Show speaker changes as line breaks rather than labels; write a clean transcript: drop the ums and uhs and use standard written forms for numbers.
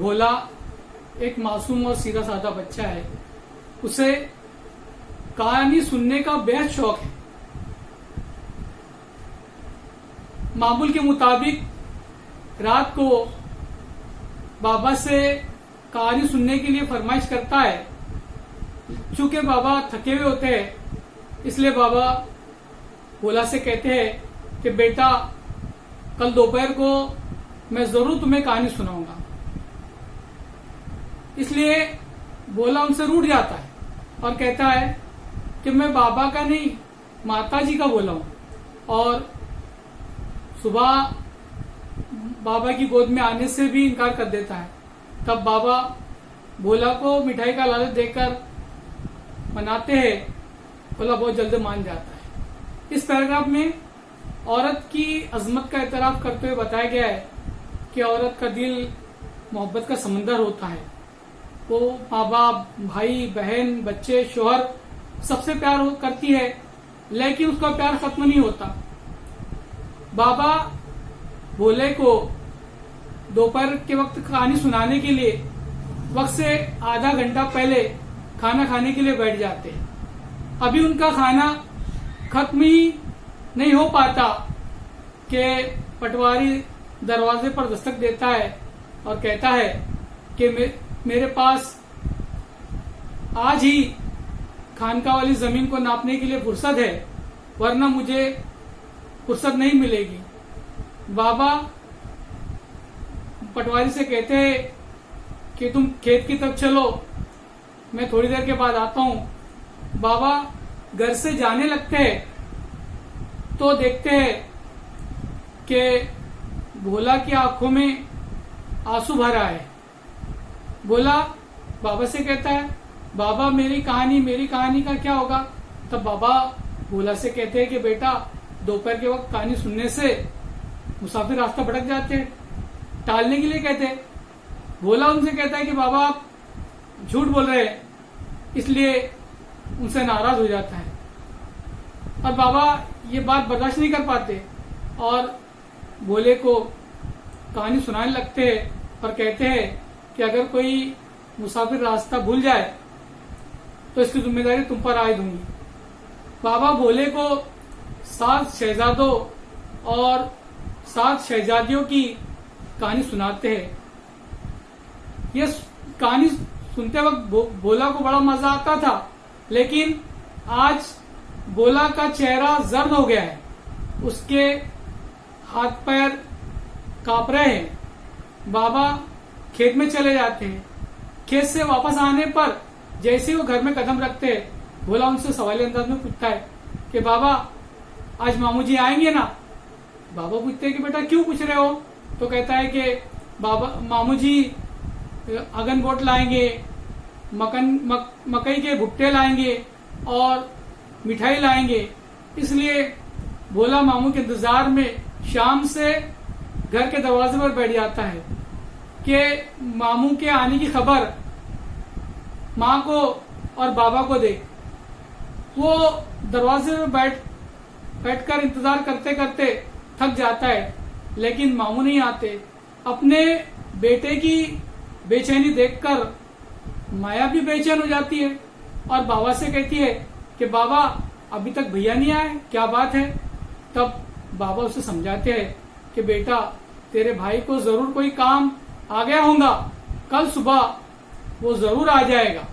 भोला एक मासूम और सीधा साधा बच्चा है। उसे कहानी सुनने का बेहद शौक है। मामूल के मुताबिक रात को बाबा से कहानी सुनने के लिए फरमाइश करता है। चूंकि बाबा थके हुए होते हैं, इसलिए बाबा भोला से कहते हैं कि बेटा, कल दोपहर को मैं जरूर तुम्हें कहानी सुनाऊंगा। इसलिए भोला उनसे रूठ जाता है और कहता है कि मैं बाबा का नहीं, माता जी का बोला हूं। और सुबह बाबा की गोद में आने से भी इनकार कर देता है। तब बाबा भोला को मिठाई का लालच देकर मनाते हैं। भोला बहुत जल्द मान जाता है। इस पैराग्राफ में औरत की अजमत का एतराफ करते हुए बताया गया है कि औरत का दिल मोहब्बत का समंदर होता है। वो माँ बाप, भाई बहन, बच्चे, शोहर सबसे प्यार करती है, लेकिन उसका प्यार खत्म नहीं होता। बाबा भोले को दोपहर के वक्त कहानी सुनाने के लिए वक्त से आधा घंटा पहले खाना खाने के लिए बैठ जाते हैं। अभी उनका खाना खत्म ही नहीं हो पाता कि पटवारी दरवाजे पर दस्तक देता है और कहता है कि मेरे पास आज ही खानका वाली जमीन को नापने के लिए फुर्सत है, वरना मुझे फुर्सत नहीं मिलेगी। बाबा पटवारी से कहते हैं कि तुम खेत की तरफ चलो, मैं थोड़ी देर के बाद आता हूं। बाबा घर से जाने लगते हैं तो देखते हैं कि भोला की आंखों में आंसू भरा है। भोला बाबा से कहता है, बाबा मेरी कहानी का क्या होगा? तब बाबा भोला से कहते हैं कि बेटा, दोपहर के वक्त कहानी सुनने से मुसाफिर रास्ता भटक जाते हैं, टालने के लिए कहते हैं। भोला उनसे कहता है कि बाबा आप झूठ बोल रहे हैं, इसलिए उनसे नाराज हो जाता है। और बाबा ये बात बर्दाश्त नहीं कर पाते और भोले को कहानी सुनाने लगते हैं और कहते हैं कि अगर कोई मुसाफिर रास्ता भूल जाए तो इसकी जिम्मेदारी तुम पर आए दूंगी। बाबा भोले को 7 शहजादों और 7 शहजादियों की कहानी सुनाते हैं। ये कहानी सुनते वक्त भोला को बड़ा मजा आता था, लेकिन आज भोला का चेहरा जर्द हो गया है। उसके हाथ पैर कांप रहे हैं। बाबा खेत में चले जाते हैं। खेत से वापस आने पर जैसे ही वो घर में कदम रखते हैं, भोला उनसे सवाली अंदाज में पूछता है कि बाबा आज मामू जी आएंगे ना? बाबा पूछते हैं कि बेटा क्यों पूछ रहे हो? तो कहता है कि बाबा मामू जी अगन गोट लाएंगे, मकई के भुट्टे लाएंगे और मिठाई लाएंगे। इसलिए भोला मामू के इंतजार में शाम से घर के दरवाजे पर बैठ जाता है कि मामू के आने की खबर माँ को और बाबा को दे। वो दरवाजे पर बैठकर इंतजार करते करते थक जाता है, लेकिन मामू नहीं आते। अपने बेटे की बेचैनी देखकर माया भी बेचैन हो जाती है और बाबा से कहती है कि बाबा अभी तक भैया नहीं आए, क्या बात है? तब बाबा उसे समझाते हैं कि बेटा, तेरे भाई को जरूर कोई काम आ गया होगा, कल सुबह वो जरूर आ जाएगा।